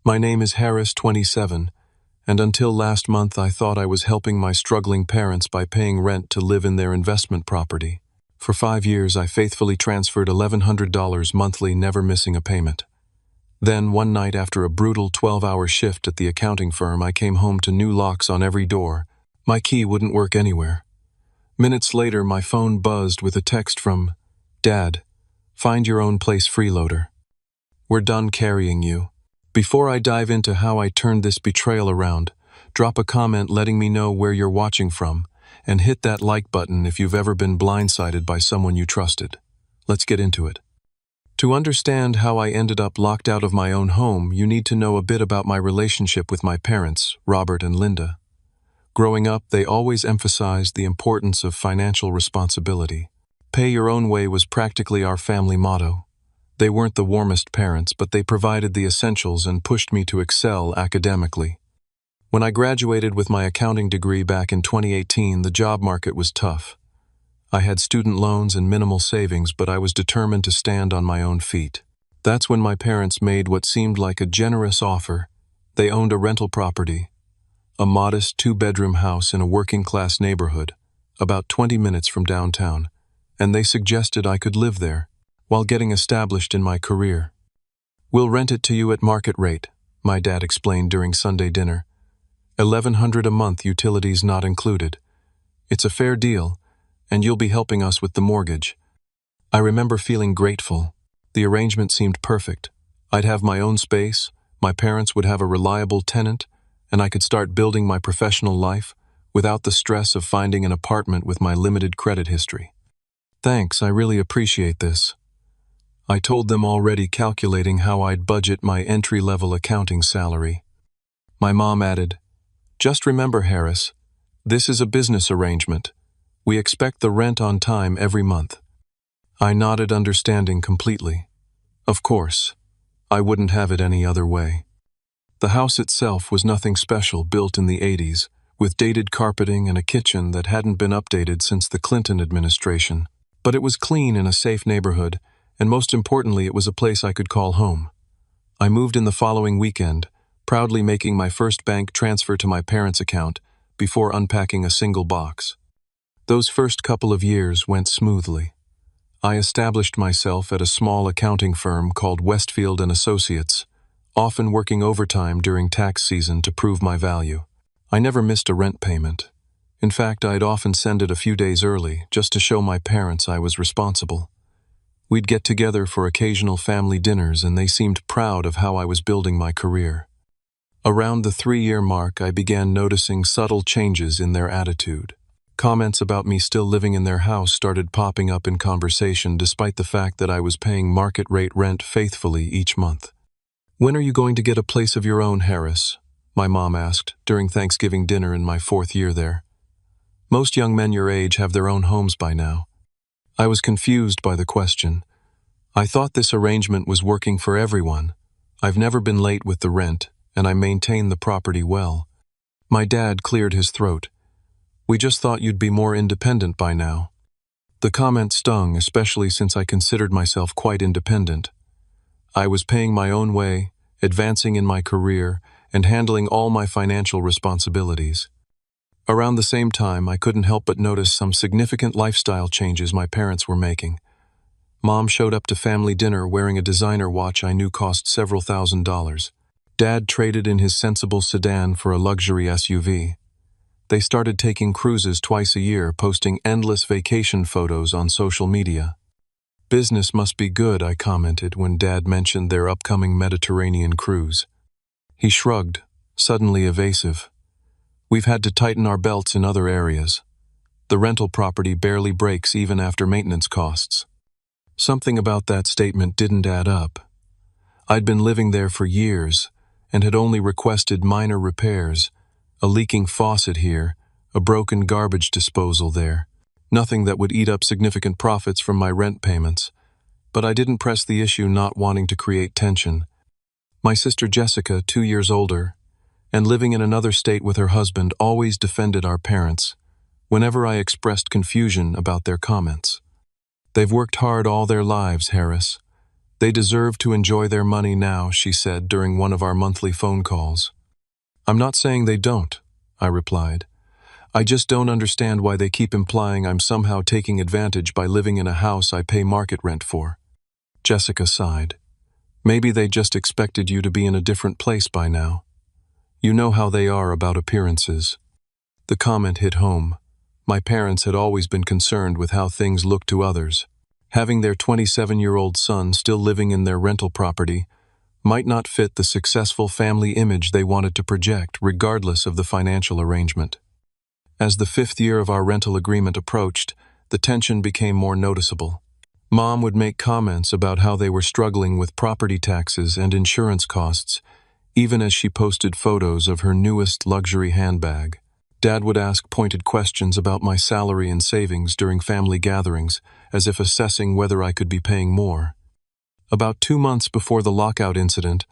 My name is Harris, 27, and until last month I thought I was helping my struggling parents by paying rent to live in their investment property. For 5 years I faithfully transferred $1,100 monthly, never missing a payment. Then, one night after a brutal 12-hour shift at the accounting firm, I came home to new locks on every door. My key wouldn't work anywhere. Minutes later, my phone buzzed with a text from, "Dad, find your own place, Freeloader. We're done carrying you." Before I dive into how I turned this betrayal around, drop a comment letting me know where you're watching from, and hit that like button if you've ever been blindsided by someone you trusted. Let's get into it. To understand how I ended up locked out of my own home, you need to know a bit about my relationship with my parents, Robert and Linda. Growing up, they always emphasized the importance of financial responsibility. Pay your own way was practically our family motto. They weren't the warmest parents, but they provided the essentials and pushed me to excel academically. When I graduated with my accounting degree back in 2018, the job market was tough. I had student loans and minimal savings, but I was determined to stand on my own feet. That's when my parents made what seemed like a generous offer. They owned a rental property, a modest 2-bedroom house in a working-class neighborhood, about 20 minutes from downtown, and they suggested I could live there while getting established in my career. "We'll rent it to you at market rate," my dad explained during Sunday dinner. $1,100 a month, utilities not included. "It's a fair deal, and you'll be helping us with the mortgage." I remember feeling grateful. The arrangement seemed perfect. I'd have my own space, my parents would have a reliable tenant, and I could start building my professional life without the stress of finding an apartment with my limited credit history. "Thanks, I really appreciate this," I told them, already calculating how I'd budget my entry-level accounting salary. My mom added, "Just remember, Harris, this is a business arrangement. We expect the rent on time every month." I nodded, understanding completely. Of course, I wouldn't have it any other way. The house itself was nothing special, built in the 80s, with dated carpeting and a kitchen that hadn't been updated since the Clinton administration. But it was clean in a safe neighborhood, and most importantly, it was a place I could call home. I moved in the following weekend, proudly making my first bank transfer to my parents' account before unpacking a single box. Those first couple of years went smoothly. I established myself at a small accounting firm called Westfield and Associates, often working overtime during tax season to prove my value. I never missed a rent payment. In fact, I'd often send it a few days early, just to show my parents I was responsible. We'd get together for occasional family dinners, and they seemed proud of how I was building my career. Around the 3-year mark, I began noticing subtle changes in their attitude. Comments about me still living in their house started popping up in conversation, despite the fact that I was paying market-rate rent faithfully each month. "When are you going to get a place of your own, Harris?" my mom asked during Thanksgiving dinner in my 4th year there. "Most young men your age have their own homes by now." I was confused by the question. I thought this arrangement was working for everyone. I've never been late with the rent, and I maintain the property well. My dad cleared his throat. "We just thought you'd be more independent by now." The comment stung, especially since I considered myself quite independent. I was paying my own way, advancing in my career, and handling all my financial responsibilities. Around the same time, I couldn't help but notice some significant lifestyle changes my parents were making. Mom showed up to family dinner wearing a designer watch I knew cost several $1,000s. Dad traded in his sensible sedan for a luxury SUV. They started taking cruises twice a year, posting endless vacation photos on social media. "Business must be good," I commented when Dad mentioned their upcoming Mediterranean cruise. He shrugged, suddenly evasive. "We've had to tighten our belts in other areas. The rental property barely breaks even after maintenance costs." Something about that statement didn't add up. I'd been living there for years and had only requested minor repairs, a leaking faucet here, a broken garbage disposal there, nothing that would eat up significant profits from my rent payments. But I didn't press the issue, not wanting to create tension. My sister Jessica, 2 years older, and living in another state with her husband, always defended our parents whenever I expressed confusion about their comments. "They've worked hard all their lives, Harris. They deserve to enjoy their money now, she said during one of our monthly phone calls. I'm not saying they don't, I replied. I just don't understand why they keep implying I'm somehow taking advantage by living in a house I pay market rent for. Jessica sighed. Maybe they just expected you to be in a different place by now. You know how they are about appearances. The comment hit home. My parents had always been concerned with how things looked to others. Having their 27-year-old son still living in their rental property might not fit the successful family image they wanted to project, regardless of the financial arrangement. As the 5th year of our rental agreement approached, the tension became more noticeable. Mom would make comments about how they were struggling with property taxes and insurance costs, even as she posted photos of her newest luxury handbag. Dad would ask pointed questions about my salary and savings during family gatherings, as if assessing whether I could be paying more. About 2 months before the lockout incident,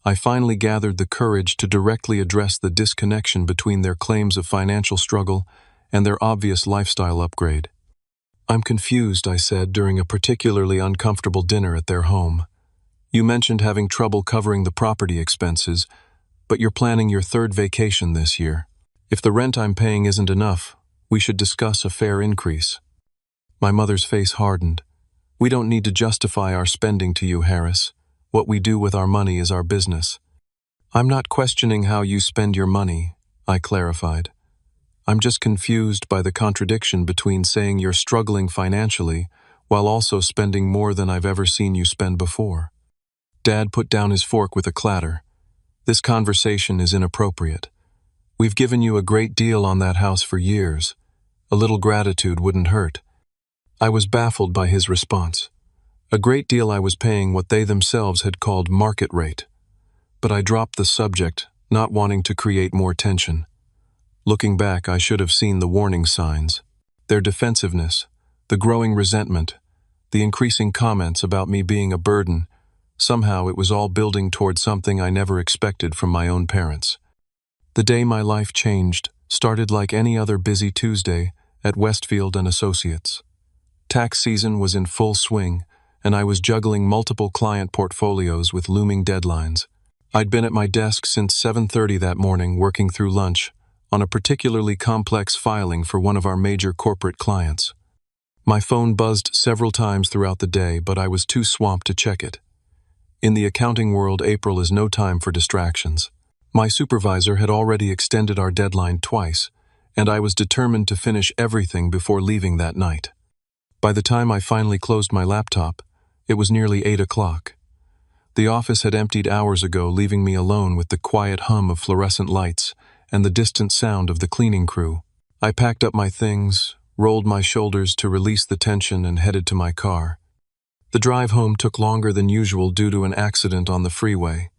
I finally gathered the courage to directly address the disconnection between their claims of financial struggle and their obvious lifestyle upgrade. I'm confused, I said during a particularly uncomfortable dinner at their home. You mentioned having trouble covering the property expenses, but you're planning your 3rd vacation this year. If the rent I'm paying isn't enough, we should discuss a fair increase. My mother's face hardened. We don't need to justify our spending to you, Harris. What we do with our money is our business. I'm not questioning how you spend your money, I clarified. I'm just confused by the contradiction between saying you're struggling financially while also spending more than I've ever seen you spend before. Dad put down his fork with a clatter. This conversation is inappropriate. We've given you a great deal on that house for years. A little gratitude wouldn't hurt. I was baffled by his response. A great deal I was paying what they themselves had called market rate. But I dropped the subject, not wanting to create more tension. Looking back, I should have seen the warning signs. Their defensiveness, the growing resentment, the increasing comments about me being a burden. Somehow it was all building toward something I never expected from my own parents. The day my life changed started like any other busy Tuesday at Westfield and Associates. Tax season was in full swing, and I was juggling multiple client portfolios with looming deadlines. I'd been at my desk since 7:30 that morning working through lunch on a particularly complex filing for one of our major corporate clients. My phone buzzed several times throughout the day, but I was too swamped to check it. In the accounting world, April is no time for distractions. My supervisor had already extended our deadline twice, and I was determined to finish everything before leaving that night. By the time I finally closed my laptop, it was nearly 8 o'clock. The office had emptied hours ago, leaving me alone with the quiet hum of fluorescent lights and the distant sound of the cleaning crew. I packed up my things, rolled my shoulders to release the tension, and headed to my car. The drive home took longer than usual due to an accident on the freeway.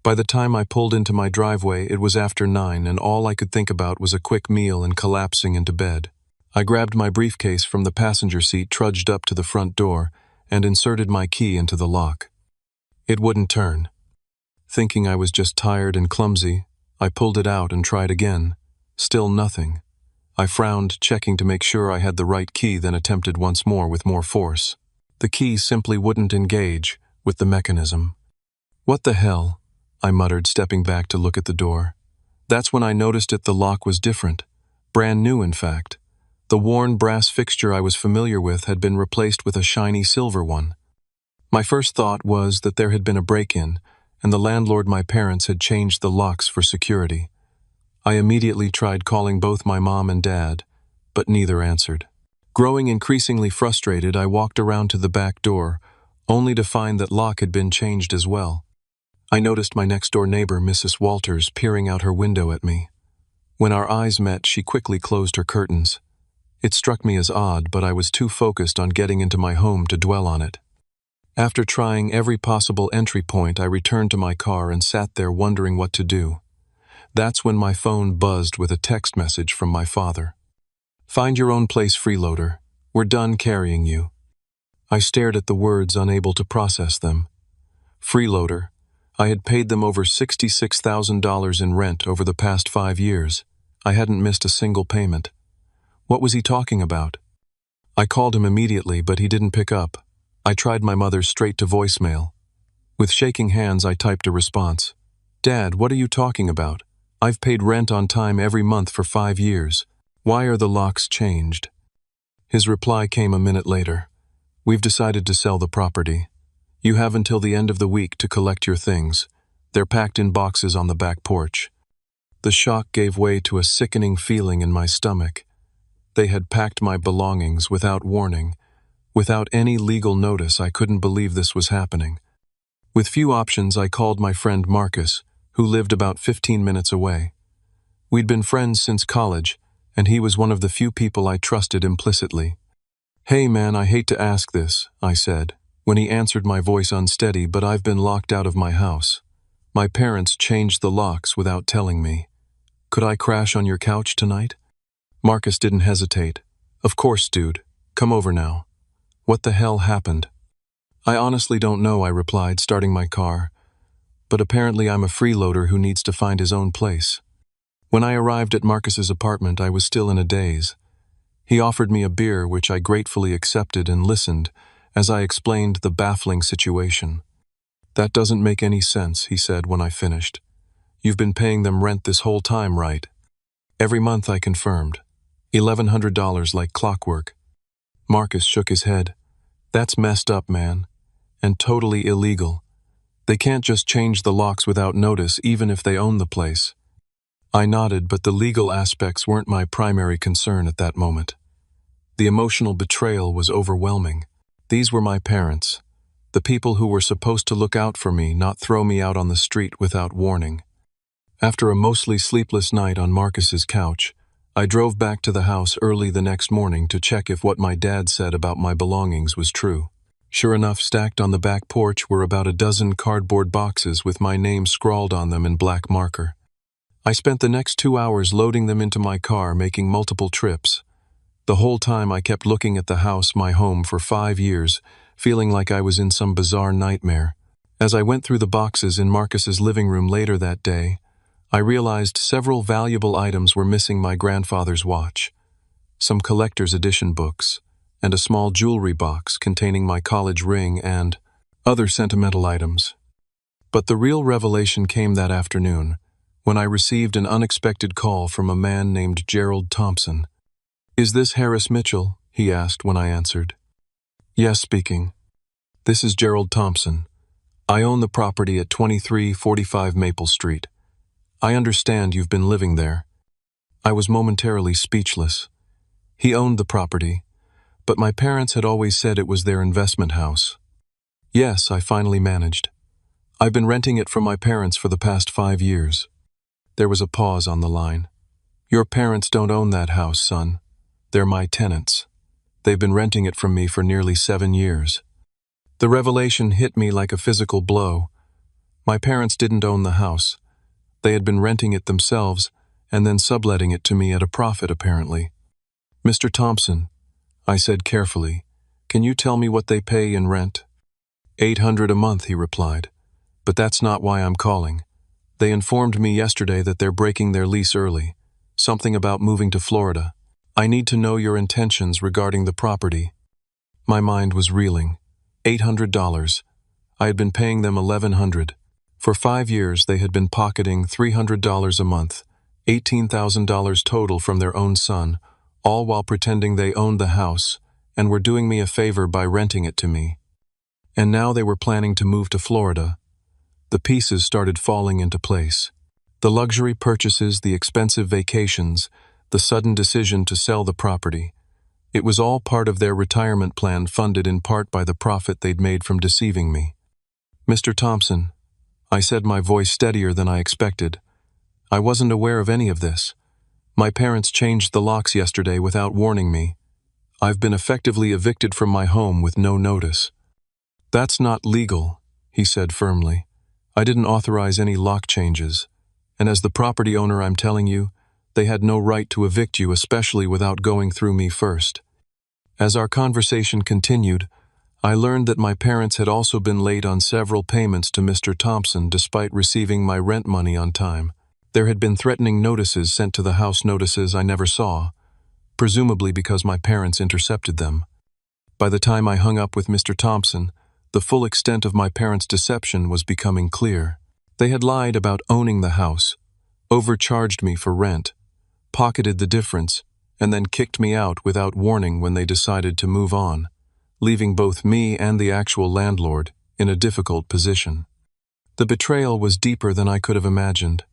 By the time I pulled into my driveway, it was after 9, and all I could think about was a quick meal and collapsing into bed. I grabbed my briefcase from the passenger seat, trudged up to the front door, and inserted my key into the lock. It wouldn't turn. Thinking I was just tired and clumsy, I pulled it out and tried again. Still nothing. I frowned, checking to make sure I had the right key, then attempted once more with more force. The key simply wouldn't engage with the mechanism. What the hell? I muttered, stepping back to look at the door. That's when I noticed the lock was different. Brand new, in fact. The worn brass fixture I was familiar with had been replaced with a shiny silver one. My first thought was that there had been a break-in, and the landlord, my parents, had changed the locks for security. I immediately tried calling both my mom and dad, but neither answered. Growing increasingly frustrated, I walked around to the back door, only to find that lock had been changed as well. I noticed my next-door neighbor, Mrs. Walters, peering out her window at me. When our eyes met, she quickly closed her curtains. It struck me as odd, but I was too focused on getting into my home to dwell on it. After trying every possible entry point, I returned to my car and sat there wondering what to do. That's when my phone buzzed with a text message from my father. "Find your own place, Freeloader. We're done carrying you." I stared at the words, unable to process them. Freeloader. I had paid them over $66,000 in rent over the past 5 years. I hadn't missed a single payment. What was he talking about? I called him immediately, but he didn't pick up. I tried my mother's straight to voicemail. With shaking hands, I typed a response. Dad, what are you talking about? I've paid rent on time every month for 5 years. Why are the locks changed? His reply came a minute later. We've decided to sell the property. You have until the end of the week to collect your things. They're packed in boxes on the back porch. The shock gave way to a sickening feeling in my stomach. They had packed my belongings without warning. Without any legal notice, I couldn't believe this was happening. With few options, I called my friend Marcus, who lived about 15 minutes away. We'd been friends since college, and he was one of the few people I trusted implicitly. Hey man, I hate to ask this, I said, when he answered, my voice unsteady, but I've been locked out of my house. My parents changed the locks without telling me. Could I crash on your couch tonight? Marcus didn't hesitate. Of course, dude. Come over now. What the hell happened? I honestly don't know, I replied, starting my car. But apparently I'm a freeloader who needs to find his own place. When I arrived at Marcus's apartment, I was still in a daze. He offered me a beer, which I gratefully accepted, and listened as I explained the baffling situation. That doesn't make any sense, he said when I finished. You've been paying them rent this whole time, right? Every month, I confirmed. $1,100 like clockwork. Marcus shook his head. That's messed up, man. And totally illegal. They can't just change the locks without notice, even if they own the place. I nodded, but the legal aspects weren't my primary concern at that moment. The emotional betrayal was overwhelming. These were my parents, the people who were supposed to look out for me, not throw me out on the street without warning. After a mostly sleepless night on Marcus's couch, I drove back to the house early the next morning to check if what my dad said about my belongings was true. Sure enough, stacked on the back porch were about a dozen cardboard boxes with my name scrawled on them in black marker. I spent the next 2 hours loading them into my car, making multiple trips. The whole time I kept looking at the house, my home for 5 years, feeling like I was in some bizarre nightmare. As I went through the boxes in Marcus's living room later that day, I realized several valuable items were missing: my grandfather's watch, some collector's edition books, and a small jewelry box containing my college ring and other sentimental items. But the real revelation came that afternoon, when I received an unexpected call from a man named Gerald Thompson. Is this Harris Mitchell? He asked when I answered. Yes, speaking. This is Gerald Thompson. I own the property at 2345 Maple Street. I understand you've been living there. I was momentarily speechless. He owned the property, but my parents had always said it was their investment house. Yes, I finally managed. I've been renting it from my parents for the past 5 years. There was a pause on the line. Your parents don't own that house, son. They're my tenants. They've been renting it from me for nearly 7 years. The revelation hit me like a physical blow. My parents didn't own the house. They had been renting it themselves and then subletting it to me at a profit, apparently. Mr. Thompson, I said carefully, can you tell me what they pay in rent? $800 a month, he replied. But that's not why I'm calling. They informed me yesterday that they're breaking their lease early. Something about moving to Florida. I need to know your intentions regarding the property. My mind was reeling. $800. I had been paying them $1,100. For 5 years, they had been pocketing $300 a month, $18,000 total from their own son, all while pretending they owned the house and were doing me a favor by renting it to me. And now they were planning to move to Florida. The pieces started falling into place. The luxury purchases, the expensive vacations, the sudden decision to sell the property. It was all part of their retirement plan, funded in part by the profit they'd made from deceiving me. Mr. Thompson, I said, my voice steadier than I expected. I wasn't aware of any of this. My parents changed the locks yesterday without warning me. I've been effectively evicted from my home with no notice. That's not legal, he said firmly. I didn't authorize any lock changes. And as the property owner, I'm telling you, they had no right to evict you, especially without going through me first. As our conversation continued, I learned that my parents had also been late on several payments to Mr. Thompson despite receiving my rent money on time. There had been threatening notices sent to the house, notices I never saw, presumably because my parents intercepted them. By the time I hung up with Mr. Thompson, the full extent of my parents' deception was becoming clear. They had lied about owning the house, overcharged me for rent, pocketed the difference, and then kicked me out without warning when they decided to move on, leaving both me and the actual landlord in a difficult position. The betrayal was deeper than I could have imagined.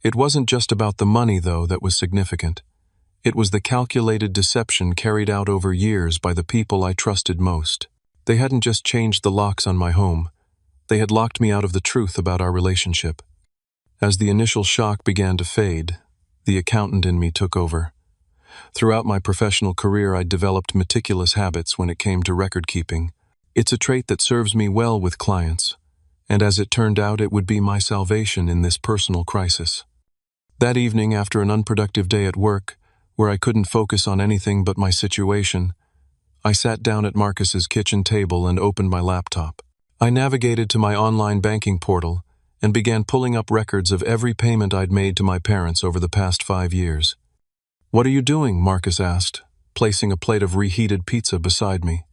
It wasn't just about the money, though, that was significant. It was the calculated deception carried out over years by the people I trusted most. They hadn't just changed the locks on my home. They had locked me out of the truth about our relationship. As the initial shock began to fade, the accountant in me took over. Throughout my professional career, I'd developed meticulous habits when it came to record keeping. It's a trait that serves me well with clients, and as it turned out, it would be my salvation in this personal crisis. That evening, after an unproductive day at work, where I couldn't focus on anything but my situation, I sat down at Marcus's kitchen table and opened my laptop. I navigated to my online banking portal and began pulling up records of every payment I'd made to my parents over the past 5 years. "What are you doing?" Marcus asked, placing a plate of reheated pizza beside me.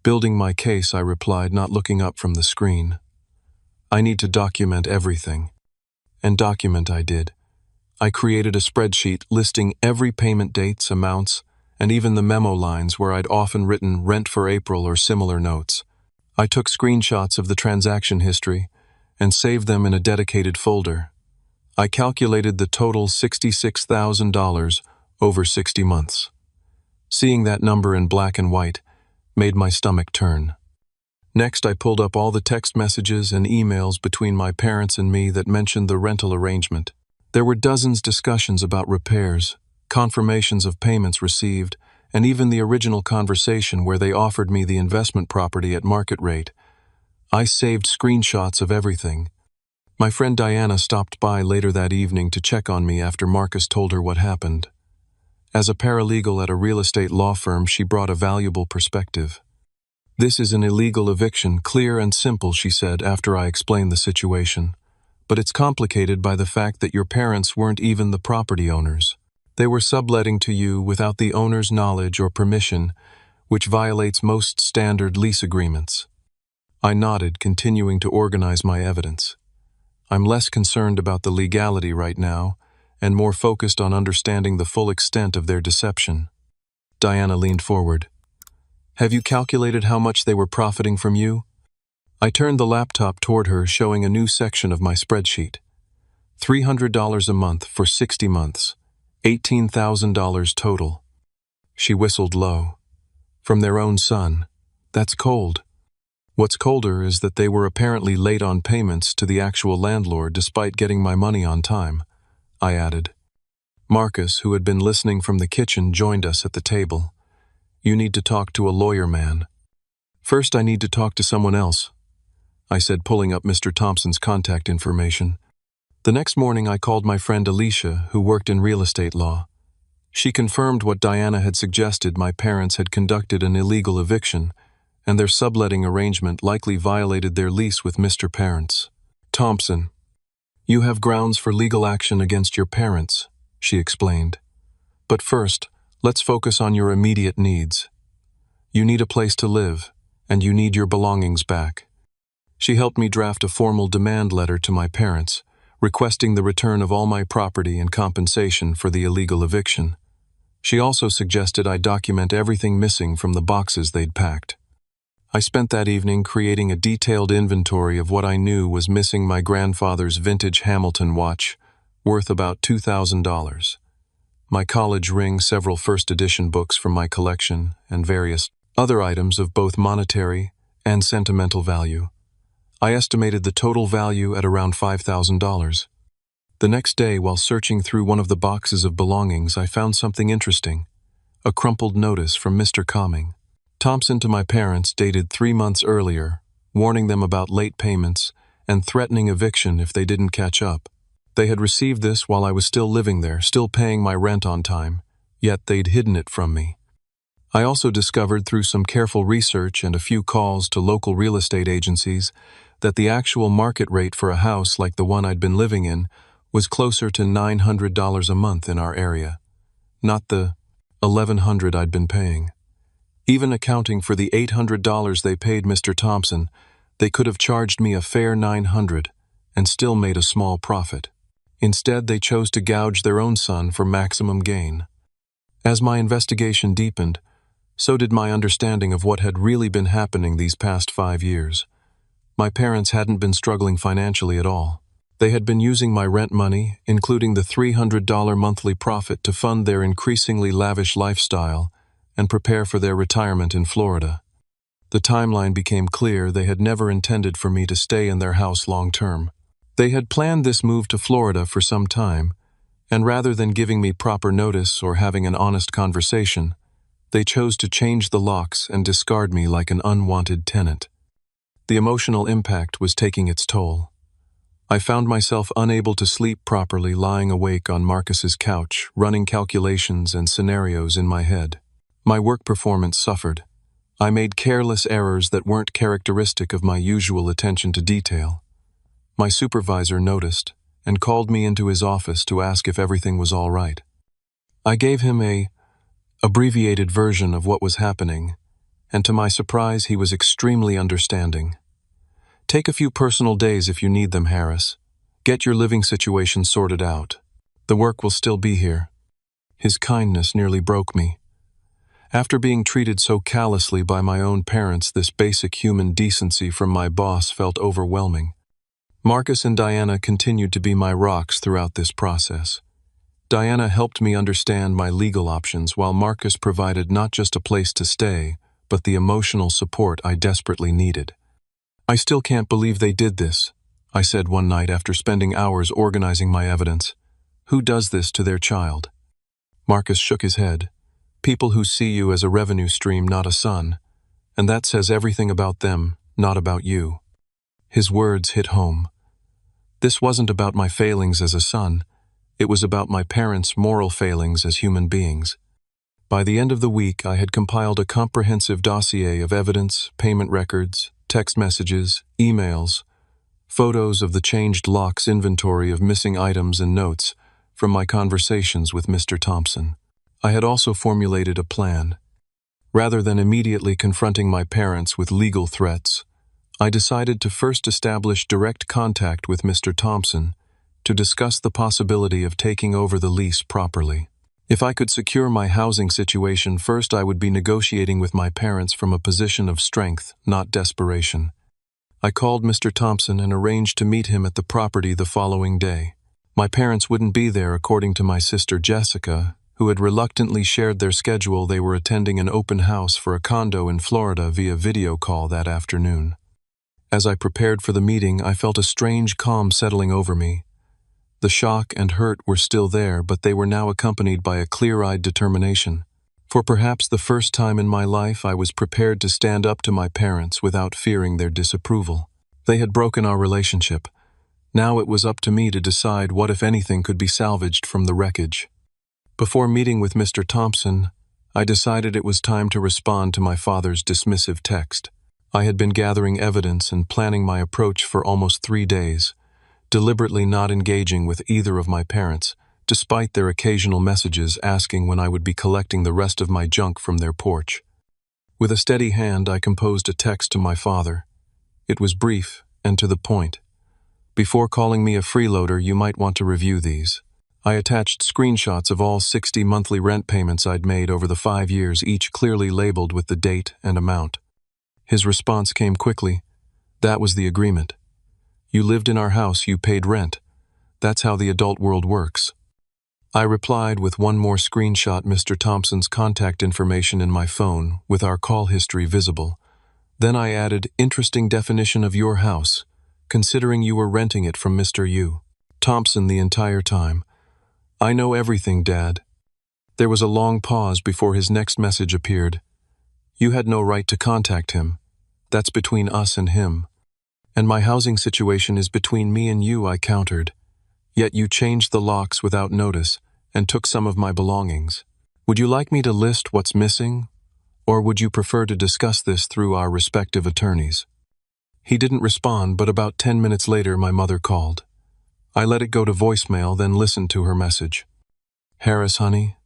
"Building my case," I replied, not looking up from the screen. "I need to document everything." And document I did. I created a spreadsheet listing every payment dates, amounts, and even the memo lines where I'd often written "rent for April" or similar notes. I took screenshots of the transaction history and saved them in a dedicated folder. I calculated the total $66,000 over 60 months. Seeing that number in black and white made my stomach turn. Next, I pulled up all the text messages and emails between my parents and me that mentioned the rental arrangement. There were dozens discussions about repairs, confirmations of payments received, and even the original conversation where they offered me the investment property at market rate. I saved screenshots of everything. My friend Diana stopped by later that evening to check on me after Marcus told her what happened. As a paralegal at a real estate law firm, she brought a valuable perspective. "This is an illegal eviction, clear and simple," she said after I explained the situation. "But it's complicated by the fact that your parents weren't even the property owners. They were subletting to you without the owner's knowledge or permission, which violates most standard lease agreements." I nodded, continuing to organize my evidence. "I'm less concerned about the legality right now, and more focused on understanding the full extent of their deception." Diana leaned forward. "Have you calculated how much they were profiting from you?" I turned the laptop toward her, showing a new section of my spreadsheet. $300 a month for 60 months, $18,000 total. She whistled low. "From their own son. That's cold." "What's colder is that they were apparently late on payments to the actual landlord despite getting my money on time," I added. Marcus, who had been listening from the kitchen, joined us at the table. "You need to talk to a lawyer, man." "First, I need to talk to someone else," I said, pulling up Mr. Thompson's contact information. The next morning, I called my friend Alicia, who worked in real estate law. She confirmed what Diana had suggested. My parents had conducted an illegal eviction, and their subletting arrangement likely violated their lease with Mr. Parents. "Thompson, you have grounds for legal action against your parents," she explained. "But first, let's focus on your immediate needs. You need a place to live, and you need your belongings back." She helped me draft a formal demand letter to my parents, requesting the return of all my property and compensation for the illegal eviction. She also suggested I document everything missing from the boxes they'd packed. I spent that evening creating a detailed inventory of what I knew was missing: my grandfather's vintage Hamilton watch, worth about $2,000, my college ring, several first edition books from my collection, and various other items of both monetary and sentimental value. I estimated the total value at around $5,000. The next day, while searching through one of the boxes of belongings, I found something interesting: a crumpled notice from Mr. Thompson to my parents, dated 3 months earlier, warning them about late payments and threatening eviction if they didn't catch up. They had received this while I was still living there, still paying my rent on time, yet they'd hidden it from me. I also discovered through some careful research and a few calls to local real estate agencies that the actual market rate for a house like the one I'd been living in was closer to $900 a month in our area, not the $1,100 I'd been paying. Even accounting for the $800 they paid Mr. Thompson, they could have charged me a fair $900 and still made a small profit. Instead, they chose to gouge their own son for maximum gain. As my investigation deepened, so did my understanding of what had really been happening these past 5 years. My parents hadn't been struggling financially at all. They had been using my rent money, including the $300 monthly profit, to fund their increasingly lavish lifestyle and prepare for their retirement in Florida. The timeline became clear. They had never intended for me to stay in their house long term. They had planned this move to Florida for some time, and rather than giving me proper notice or having an honest conversation, they chose to change the locks and discard me like an unwanted tenant. The emotional impact was taking its toll. I found myself unable to sleep properly, lying awake on Marcus's couch, running calculations and scenarios in my head. My work performance suffered. I made careless errors that weren't characteristic of my usual attention to detail. My supervisor noticed and called me into his office to ask if everything was all right. I gave him an abbreviated version of what was happening, and to my surprise, he was extremely understanding. "Take a few personal days if you need them, Harris. Get your living situation sorted out. The work will still be here." His kindness nearly broke me. After being treated so callously by my own parents, this basic human decency from my boss felt overwhelming. Marcus and Diana continued to be my rocks throughout this process. Diana helped me understand my legal options, while Marcus provided not just a place to stay, but the emotional support I desperately needed. "I still can't believe they did this," I said one night after spending hours organizing my evidence. "Who does this to their child?" Marcus shook his head. "People who see you as a revenue stream, not a son. And that says everything about them, not about you." His words hit home. This wasn't about my failings as a son. It was about my parents' moral failings as human beings. By the end of the week, I had compiled a comprehensive dossier of evidence, payment records, text messages, emails, photos of the changed locks, inventory of missing items, and notes from my conversations with Mr. Thompson. I had also formulated a plan. Rather than immediately confronting my parents with legal threats, I decided to first establish direct contact with Mr. Thompson to discuss the possibility of taking over the lease properly. If I could secure my housing situation first, I would be negotiating with my parents from a position of strength, not desperation. I called Mr. Thompson and arranged to meet him at the property the following day. My parents wouldn't be there, according to my sister Jessica, who had reluctantly shared their schedule. They were attending an open house for a condo in Florida via video call that afternoon. As I prepared for the meeting, I felt a strange calm settling over me. The shock and hurt were still there, but they were now accompanied by a clear-eyed determination. For perhaps the first time in my life, I was prepared to stand up to my parents without fearing their disapproval. They had broken our relationship. Now it was up to me to decide what, if anything, could be salvaged from the wreckage. Before meeting with Mr. Thompson, I decided it was time to respond to my father's dismissive text. I had been gathering evidence and planning my approach for almost 3 days, deliberately not engaging with either of my parents, despite their occasional messages asking when I would be collecting the rest of my junk from their porch. With a steady hand, I composed a text to my father. It was brief and to the point. "Before calling me a freeloader, you might want to review these." I attached screenshots of all 60 monthly rent payments I'd made over the 5 years, each clearly labeled with the date and amount. His response came quickly. "That was the agreement. You lived in our house, you paid rent. That's how the adult world works." I replied with one more screenshot, Mr. Thompson's contact information in my phone, with our call history visible. Then I added, "Interesting definition of your house, considering you were renting it from Mr. U. Thompson the entire time." "I know everything, Dad." There was a long pause before his next message appeared. "You had no right to contact him. That's between us and him. And my housing situation is between me and you," I countered. "Yet you changed the locks without notice and took some of my belongings. Would you like me to list what's missing, or would you prefer to discuss this through our respective attorneys?" He didn't respond, but about 10 minutes later my mother called. I let it go to voicemail, then listened to her message. "Harris, honey,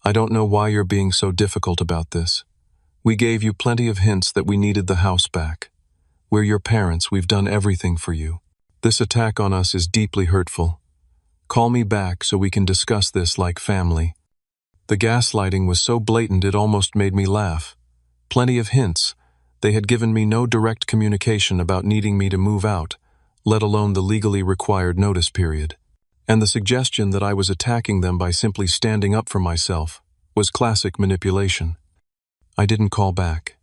I don't know why you're being so difficult about this. We gave you plenty of hints that we needed the house back. We're your parents, we've done everything for you. This attack on us is deeply hurtful. Call me back so we can discuss this like family." The gaslighting was so blatant it almost made me laugh. Plenty of hints. They had given me no direct communication about needing me to move out, let alone the legally required notice period. And the suggestion that I was attacking them by simply standing up for myself was classic manipulation. I didn't call back.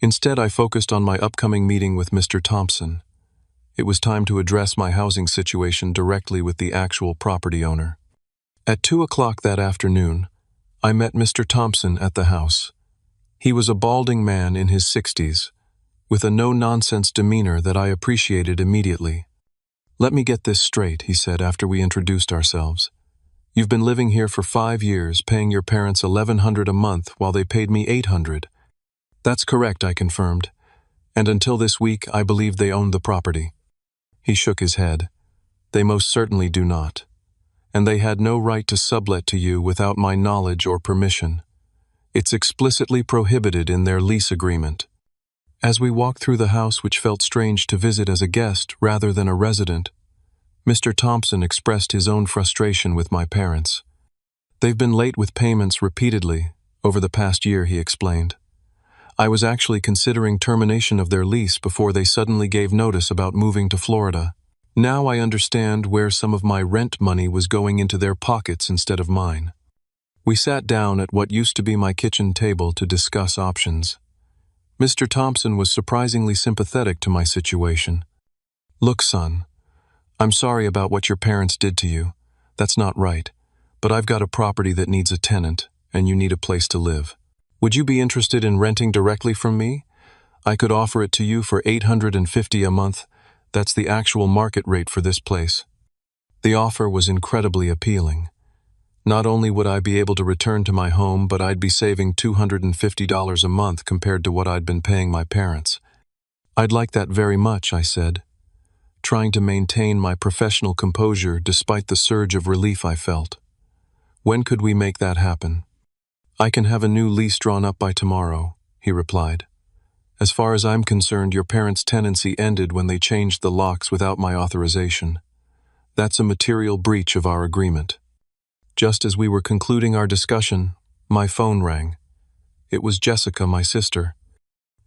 Instead, I focused on my upcoming meeting with Mr. Thompson. It was time to address my housing situation directly with the actual property owner. At 2 o'clock that afternoon, I met Mr. Thompson at the house. He was a balding man in his 60s, with a no-nonsense demeanor that I appreciated immediately. "Let me get this straight," he said after we introduced ourselves. "You've been living here for 5 years, paying your parents $1,100 a month while they paid me $800. "That's correct," I confirmed. "And until this week, I believed they owned the property." He shook his head. "They most certainly do not. And they had no right to sublet to you without my knowledge or permission. It's explicitly prohibited in their lease agreement." As we walked through the house, which felt strange to visit as a guest rather than a resident, Mr. Thompson expressed his own frustration with my parents. "They've been late with payments repeatedly over the past year," he explained. "I was actually considering termination of their lease before they suddenly gave notice about moving to Florida. Now I understand where some of my rent money was going into their pockets instead of mine." We sat down at what used to be my kitchen table to discuss options. Mr. Thompson was surprisingly sympathetic to my situation. "Look, son, I'm sorry about what your parents did to you. That's not right. But I've got a property that needs a tenant, and you need a place to live. Would you be interested in renting directly from me? I could offer it to you for $850 a month. That's the actual market rate for this place." The offer was incredibly appealing. Not only would I be able to return to my home, but I'd be saving $250 a month compared to what I'd been paying my parents. "I'd like that very much," I said, trying to maintain my professional composure despite the surge of relief I felt. "When could we make that happen?" "I can have a new lease drawn up by tomorrow," he replied. "As far as I'm concerned, your parents' tenancy ended when they changed the locks without my authorization. That's a material breach of our agreement." Just as we were concluding our discussion, my phone rang. It was Jessica, my sister.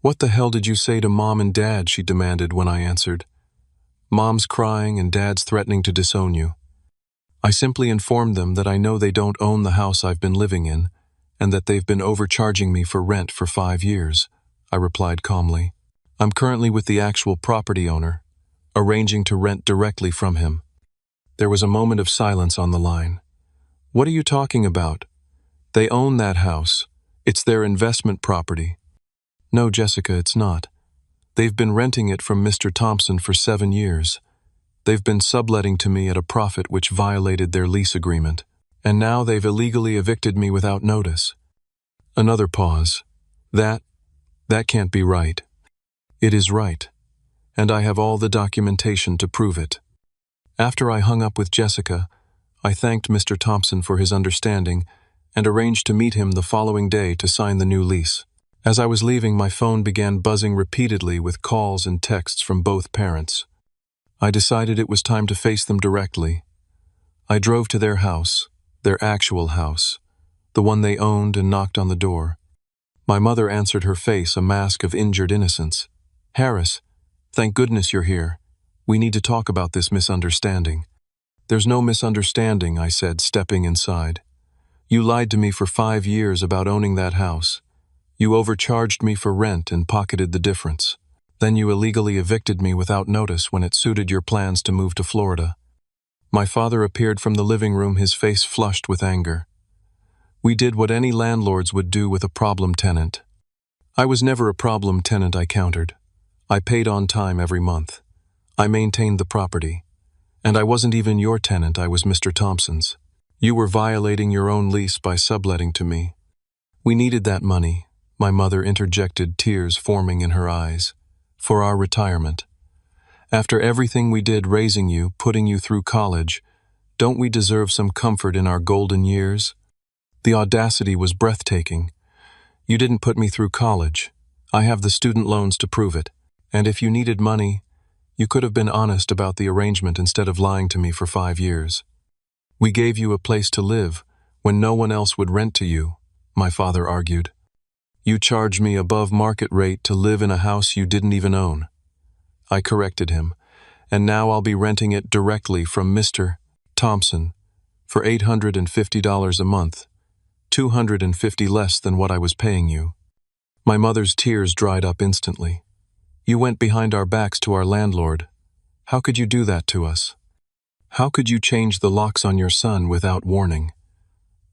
"What the hell did you say to Mom and Dad?" she demanded when I answered. "Mom's crying and Dad's threatening to disown you." I simply informed them that I know they don't own the house I've been living in, and that they've been overcharging me for rent for 5 years, I replied calmly. "I'm currently with the actual property owner, arranging to rent directly from him." There was a moment of silence on the line. "What are you talking about? They own that house. It's their investment property." "No, Jessica, it's not. They've been renting it from Mr. Thompson for 7 years. They've been subletting to me at a profit which violated their lease agreement. And now they've illegally evicted me without notice." Another pause. That can't be right." "It is right. And I have all the documentation to prove it." After I hung up with Jessica, I thanked Mr. Thompson for his understanding and arranged to meet him the following day to sign the new lease. As I was leaving, my phone began buzzing repeatedly with calls and texts from both parents. I decided it was time to face them directly. I drove to their house, their actual house, the one they owned, and knocked on the door. My mother answered, her face a mask of injured innocence. "Harris, thank goodness you're here. We need to talk about this misunderstanding." "There's no misunderstanding," I said, stepping inside. "You lied to me for 5 years about owning that house. You overcharged me for rent and pocketed the difference. Then you illegally evicted me without notice when it suited your plans to move to Florida." My father appeared from the living room, his face flushed with anger. "We did what any landlords would do with a problem tenant." "I was never a problem tenant," I countered. "I paid on time every month. I maintained the property. And I wasn't even your tenant, I was Mr. Thompson's. You were violating your own lease by subletting to me." "We needed that money," my mother interjected, tears forming in her eyes, "for our retirement. After everything we did raising you, putting you through college, don't we deserve some comfort in our golden years?" The audacity was breathtaking. You didn't put me through college. I have the student loans to prove it. And if you needed money, you could have been honest about the arrangement instead of lying to me for 5 years. We gave you a place to live when no one else would rent to you, my father argued. You charged me above market rate to live in a house you didn't even own. I corrected him, and now I'll be renting it directly from Mr. Thompson for $850 a month, $250 less than what I was paying you. My mother's tears dried up instantly. You went behind our backs to our landlord. How could you do that to us? How could you change the locks on your son without warning?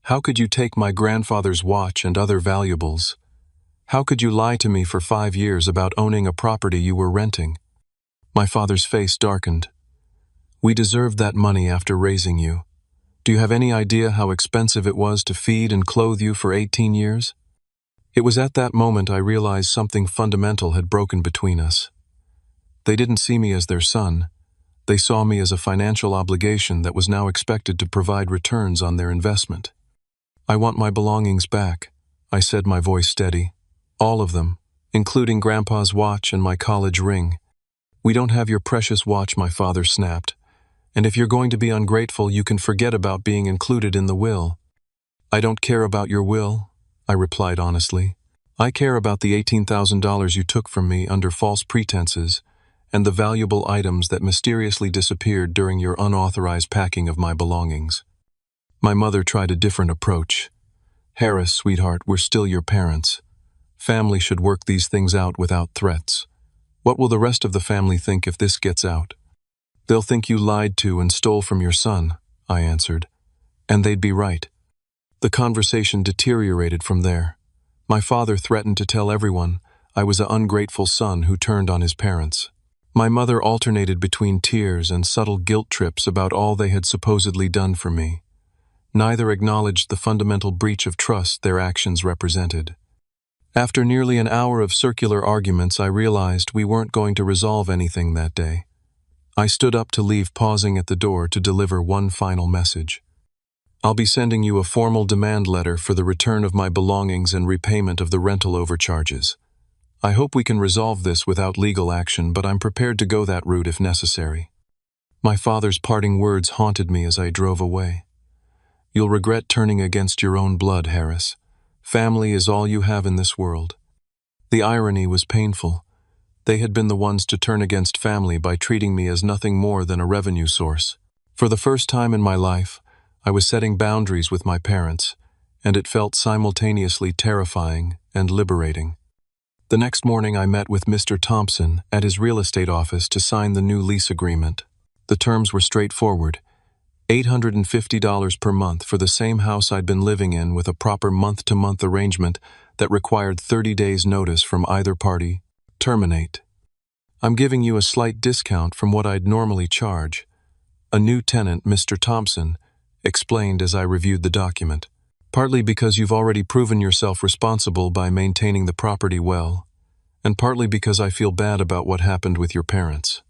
How could you take my grandfather's watch and other valuables? How could you lie to me for 5 years about owning a property you were renting? My father's face darkened. We deserved that money after raising you. Do you have any idea how expensive it was to feed and clothe you for 18 years? It was at that moment I realized something fundamental had broken between us. They didn't see me as their son. They saw me as a financial obligation that was now expected to provide returns on their investment. I want my belongings back, I said, my voice steady. All of them, including Grandpa's watch and my college ring. We don't have your precious watch, my father snapped. And if you're going to be ungrateful, you can forget about being included in the will. I don't care about your will, I replied honestly. I care about the $18,000 you took from me under false pretenses and the valuable items that mysteriously disappeared during your unauthorized packing of my belongings. My mother tried a different approach. Harris, sweetheart, we're still your parents. Family should work these things out without threats. What will the rest of the family think if this gets out? They'll think you lied to and stole from your son, I answered. And they'd be right. The conversation deteriorated from there. My father threatened to tell everyone I was an ungrateful son who turned on his parents. My mother alternated between tears and subtle guilt trips about all they had supposedly done for me. Neither acknowledged the fundamental breach of trust their actions represented. After nearly an hour of circular arguments, I realized we weren't going to resolve anything that day. I stood up to leave, pausing at the door to deliver one final message. I'll be sending you a formal demand letter for the return of my belongings and repayment of the rental overcharges. I hope we can resolve this without legal action, but I'm prepared to go that route if necessary. My father's parting words haunted me as I drove away. You'll regret turning against your own blood, Harris. Family is all you have in this world. The irony was painful. They had been the ones to turn against family by treating me as nothing more than a revenue source. For the first time in my life, I was setting boundaries with my parents, and it felt simultaneously terrifying and liberating. The next morning I met with Mr. Thompson at his real estate office to sign the new lease agreement. The terms were straightforward. $850 per month for the same house I'd been living in, with a proper month-to-month arrangement that required 30 days' notice from either party. Terminate. I'm giving you a slight discount from what I'd normally charge. A new tenant, Mr. Thompson, explained as I reviewed the document. Partly because you've already proven yourself responsible by maintaining the property well, and partly because I feel bad about what happened with your parents.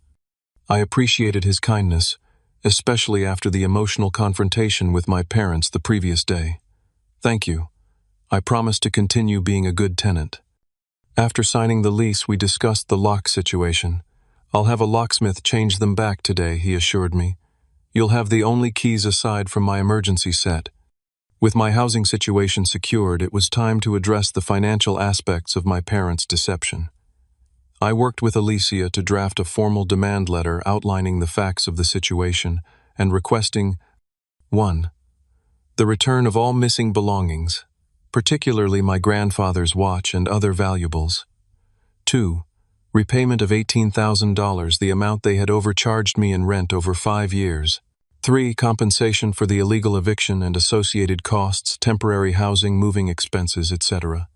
I appreciated his kindness, especially after the emotional confrontation with my parents the previous day. Thank you. I promise to continue being a good tenant. After signing the lease, we discussed the lock situation. I'll have a locksmith change them back today, he assured me. You'll have the only keys aside from my emergency set. With my housing situation secured, it was time to address the financial aspects of my parents' deception. I worked with Alicia to draft a formal demand letter outlining the facts of the situation and requesting 1. The return of all missing belongings, particularly my grandfather's watch and other valuables. 2. Repayment of $18,000, the amount they had overcharged me in rent over 5 years. 3. Compensation for the illegal eviction and associated costs, temporary housing, moving expenses, etc.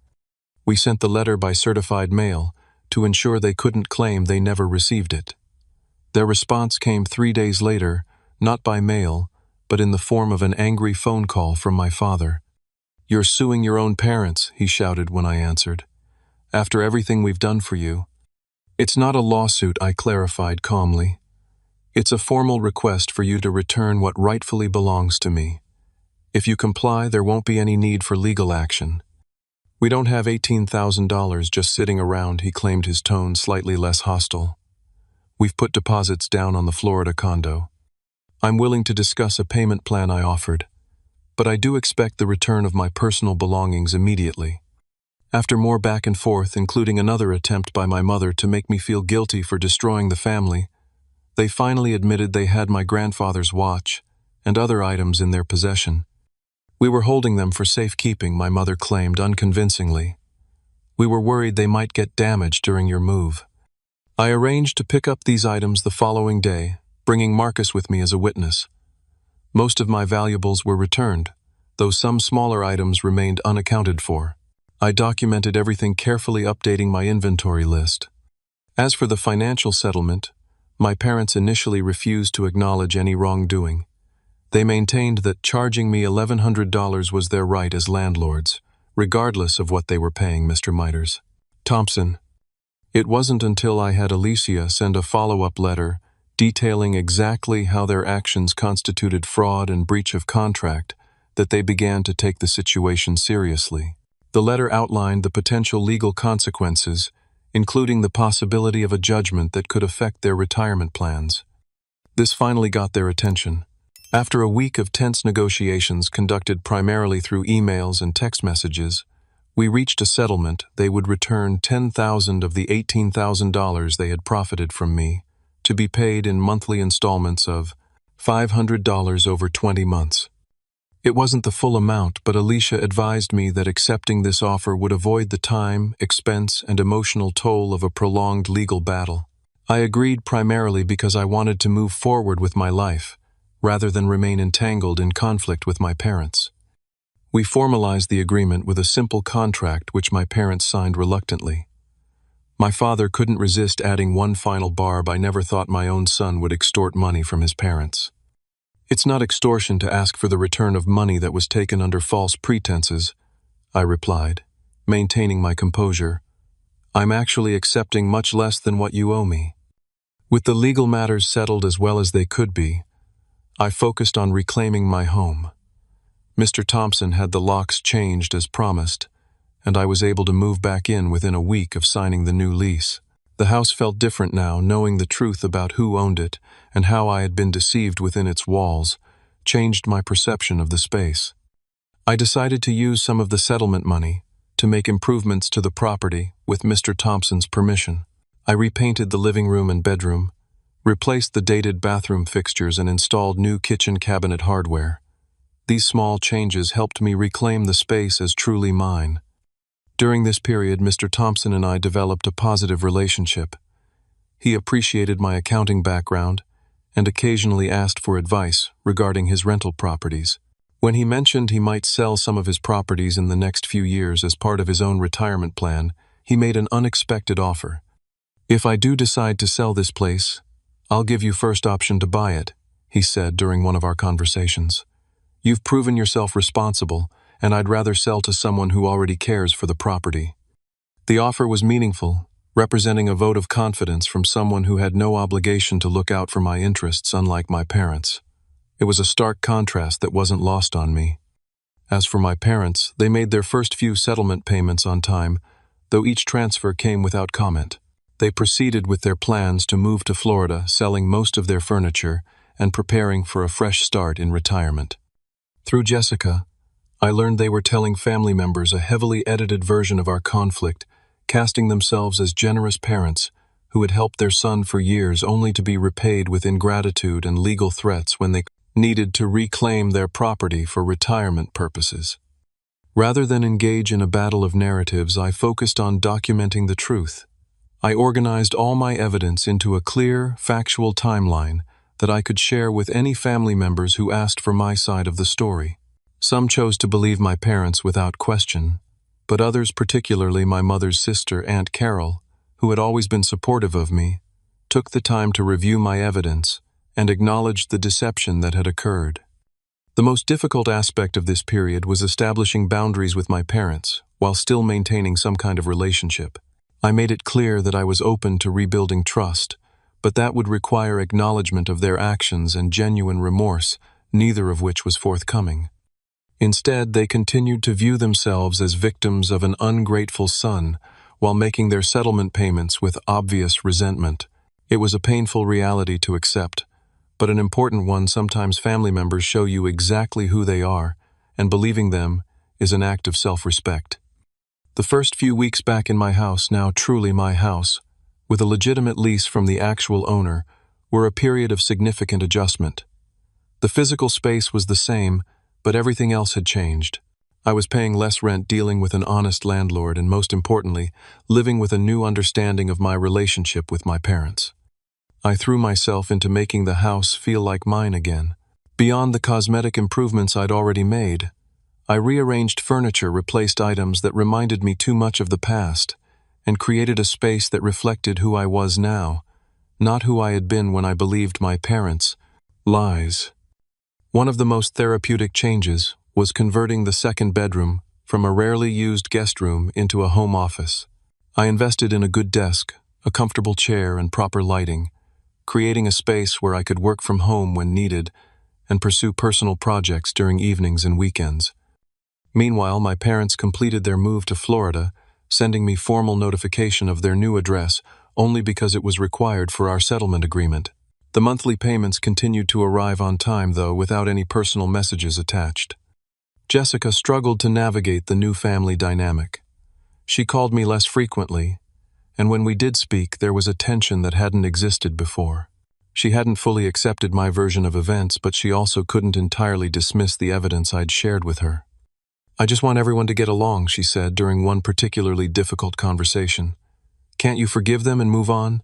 We sent the letter by certified mail to ensure they couldn't claim they never received it. Their response came 3 days later, not by mail, but in the form of an angry phone call from my father. "You're suing your own parents," he shouted when I answered. "After everything we've done for you." "It's not a lawsuit," I clarified calmly. "It's a formal request for you to return what rightfully belongs to me. If you comply, there won't be any need for legal action." We don't have $18,000 just sitting around, he claimed, his tone slightly less hostile. We've put deposits down on the Florida condo. I'm willing to discuss a payment plan I offered, but I do expect the return of my personal belongings immediately. After more back and forth, including another attempt by my mother to make me feel guilty for destroying the family, they finally admitted they had my grandfather's watch and other items in their possession. We were holding them for safekeeping, my mother claimed unconvincingly. We were worried they might get damaged during your move. I arranged to pick up these items the following day, bringing Marcus with me as a witness. Most of my valuables were returned, though some smaller items remained unaccounted for. I documented everything carefully, updating my inventory list. As for the financial settlement, my parents initially refused to acknowledge any wrongdoing. They maintained that charging me $1,100 was their right as landlords, regardless of what they were paying Mr. Miters. Thompson. It wasn't until I had Alicia send a follow-up letter detailing exactly how their actions constituted fraud and breach of contract that they began to take the situation seriously. The letter outlined the potential legal consequences, including the possibility of a judgment that could affect their retirement plans. This finally got their attention. After a week of tense negotiations conducted primarily through emails and text messages, we reached a settlement. They would return $10,000 of the $18,000 they had profited from me, to be paid in monthly installments of $500 over 20 months. It wasn't the full amount, but Alicia advised me that accepting this offer would avoid the time, expense, and emotional toll of a prolonged legal battle. I agreed primarily because I wanted to move forward with my life, rather than remain entangled in conflict with my parents. We formalized the agreement with a simple contract which my parents signed reluctantly. My father couldn't resist adding one final barb: I never thought my own son would extort money from his parents. It's not extortion to ask for the return of money that was taken under false pretenses, I replied, maintaining my composure. I'm actually accepting much less than what you owe me. With the legal matters settled as well as they could be, I focused on reclaiming my home. Mr. Thompson had the locks changed as promised, and I was able to move back in within a week of signing the new lease. The house felt different now, knowing the truth about who owned it and how I had been deceived within its walls changed my perception of the space. I decided to use some of the settlement money to make improvements to the property with Mr. Thompson's permission. I repainted the living room and bedroom, replaced the dated bathroom fixtures, and installed new kitchen cabinet hardware. These small changes helped me reclaim the space as truly mine. During this period, Mr. Thompson and I developed a positive relationship. He appreciated my accounting background and occasionally asked for advice regarding his rental properties. When he mentioned he might sell some of his properties in the next few years as part of his own retirement plan, he made an unexpected offer. If I do decide to sell this place, I'll give you first option to buy it, he said during one of our conversations. You've proven yourself responsible, and I'd rather sell to someone who already cares for the property. The offer was meaningful, representing a vote of confidence from someone who had no obligation to look out for my interests, unlike my parents. It was a stark contrast that wasn't lost on me. As for my parents, they made their first few settlement payments on time, though each transfer came without comment. They proceeded with their plans to move to Florida, selling most of their furniture and preparing for a fresh start in retirement. Through Jessica, I learned they were telling family members a heavily edited version of our conflict, casting themselves as generous parents who had helped their son for years only to be repaid with ingratitude and legal threats when they needed to reclaim their property for retirement purposes. Rather than engage in a battle of narratives, I focused on documenting the truth. I organized all my evidence into a clear, factual timeline that I could share with any family members who asked for my side of the story. Some chose to believe my parents without question, but others, particularly my mother's sister, Aunt Carol, who had always been supportive of me, took the time to review my evidence and acknowledged the deception that had occurred. The most difficult aspect of this period was establishing boundaries with my parents, while still maintaining some kind of relationship. I made it clear that I was open to rebuilding trust, but that would require acknowledgement of their actions and genuine remorse, neither of which was forthcoming. Instead, they continued to view themselves as victims of an ungrateful son while making their settlement payments with obvious resentment. It was a painful reality to accept, but an important one. Sometimes family members show you exactly who they are, and believing them is an act of self-respect. The first few weeks back in my house, now truly my house, with a legitimate lease from the actual owner, were a period of significant adjustment. The physical space was the same, but everything else had changed. I was paying less rent, dealing with an honest landlord, and most importantly, living with a new understanding of my relationship with my parents. I threw myself into making the house feel like mine again. Beyond the cosmetic improvements I'd already made, I rearranged furniture, replaced items that reminded me too much of the past, and created a space that reflected who I was now, not who I had been when I believed my parents' lies. One of the most therapeutic changes was converting the second bedroom from a rarely used guest room into a home office. I invested in a good desk, a comfortable chair, and proper lighting, creating a space where I could work from home when needed and pursue personal projects during evenings and weekends. Meanwhile, my parents completed their move to Florida, sending me formal notification of their new address only because it was required for our settlement agreement. The monthly payments continued to arrive on time, though, without any personal messages attached. Jessica struggled to navigate the new family dynamic. She called me less frequently, and when we did speak, there was a tension that hadn't existed before. She hadn't fully accepted my version of events, but she also couldn't entirely dismiss the evidence I'd shared with her. "I just want everyone to get along," she said during one particularly difficult conversation. "Can't you forgive them and move on?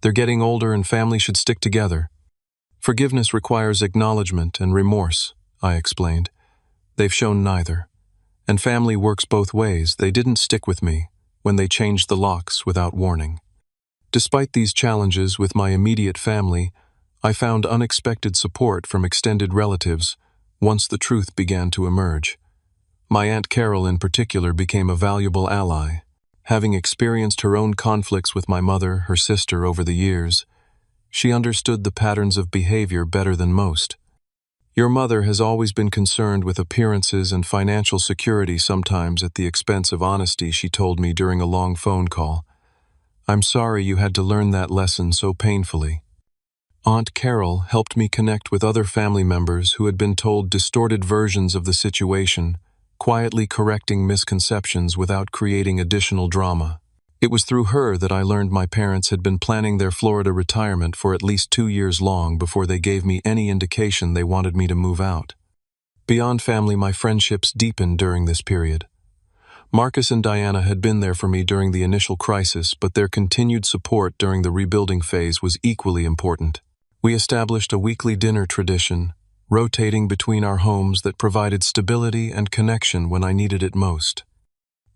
They're getting older and family should stick together." "Forgiveness requires acknowledgement and remorse," I explained. "They've shown neither. And family works both ways. They didn't stick with me when they changed the locks without warning." Despite these challenges with my immediate family, I found unexpected support from extended relatives once the truth began to emerge. My Aunt Carol in particular became a valuable ally. Having experienced her own conflicts with my mother, her sister, over the years, she understood the patterns of behavior better than most. "Your mother has always been concerned with appearances and financial security, sometimes at the expense of honesty," she told me during a long phone call. "I'm sorry you had to learn that lesson so painfully." Aunt Carol helped me connect with other family members who had been told distorted versions of the situation, quietly correcting misconceptions without creating additional drama. It was through her that I learned my parents had been planning their Florida retirement for at least 2 years long before they gave me any indication they wanted me to move out. Beyond family, my friendships deepened during this period. Marcus and Diana had been there for me during the initial crisis, but their continued support during the rebuilding phase was equally important. We established a weekly dinner tradition, rotating between our homes, that provided stability and connection when I needed it most.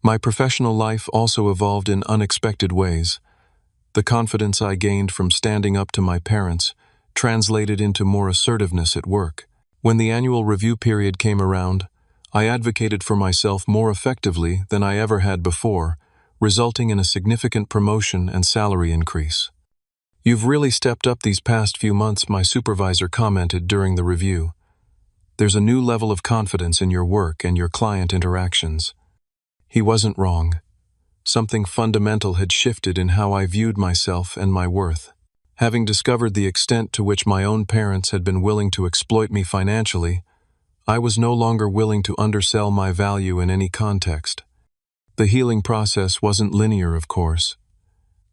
My professional life also evolved in unexpected ways. The confidence I gained from standing up to my parents translated into more assertiveness at work. When the annual review period came around, I advocated for myself more effectively than I ever had before, resulting in a significant promotion and salary increase. "You've really stepped up these past few months," my supervisor commented during the review. "There's a new level of confidence in your work and your client interactions." He wasn't wrong. Something fundamental had shifted in how I viewed myself and my worth. Having discovered the extent to which my own parents had been willing to exploit me financially, I was no longer willing to undersell my value in any context. The healing process wasn't linear, of course.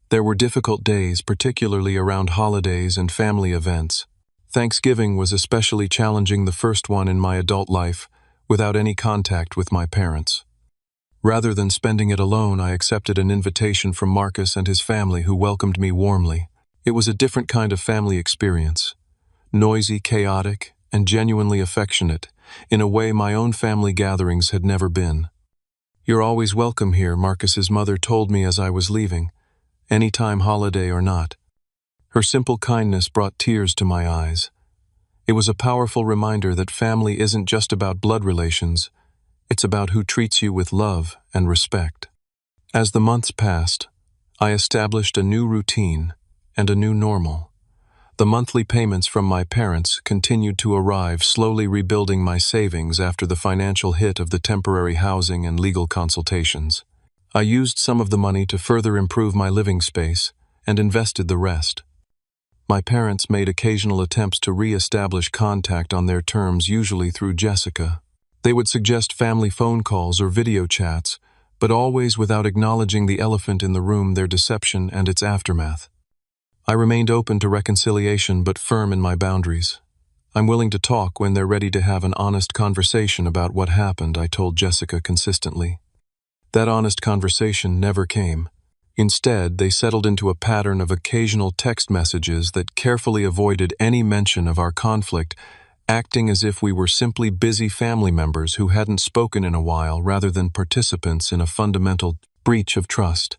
There were difficult days, particularly around holidays and family events. Thanksgiving was especially challenging, the first one in my adult life, without any contact with my parents. Rather than spending it alone, I accepted an invitation from Marcus and his family, who welcomed me warmly. It was a different kind of family experience. Noisy, chaotic, and genuinely affectionate, in a way my own family gatherings had never been. "You're always welcome here," Marcus's mother told me as I was leaving, anytime, holiday or not. Her simple kindness brought tears to my eyes. It was a powerful reminder that family isn't just about blood relations, it's about who treats you with love and respect. As the months passed, I established a new routine and a new normal. The monthly payments from my parents continued to arrive, slowly rebuilding my savings after the financial hit of the temporary housing and legal consultations. I used some of the money to further improve my living space and invested the rest. My parents made occasional attempts to re-establish contact on their terms, usually through Jessica. They would suggest family phone calls or video chats, but always without acknowledging the elephant in the room, their deception and its aftermath. I remained open to reconciliation but firm in my boundaries. I'm willing to talk when they're ready to have an honest conversation about what happened, I told Jessica consistently. That honest conversation never came. Instead, they settled into a pattern of occasional text messages that carefully avoided any mention of our conflict, acting as if we were simply busy family members who hadn't spoken in a while rather than participants in a fundamental breach of trust.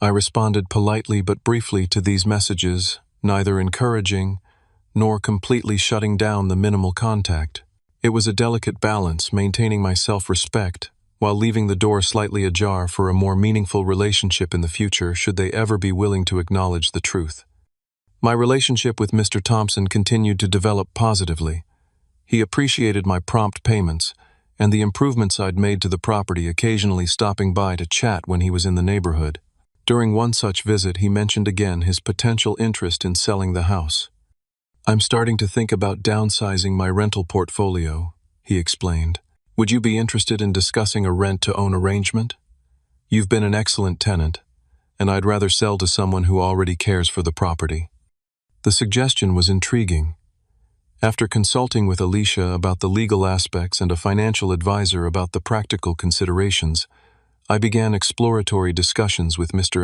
I responded politely but briefly to these messages, neither encouraging nor completely shutting down the minimal contact. It was a delicate balance, maintaining my self-respect while leaving the door slightly ajar for a more meaningful relationship in the future should they ever be willing to acknowledge the truth. My relationship with Mr. Thompson continued to develop positively. He appreciated my prompt payments and the improvements I'd made to the property, occasionally stopping by to chat when he was in the neighborhood. During one such visit, he mentioned again his potential interest in selling the house. "I'm starting to think about downsizing my rental portfolio," he explained. "Would you be interested in discussing a rent-to-own arrangement? You've been an excellent tenant, and I'd rather sell to someone who already cares for the property." The suggestion was intriguing. After consulting with Alicia about the legal aspects and a financial advisor about the practical considerations, I began exploratory discussions with Mr.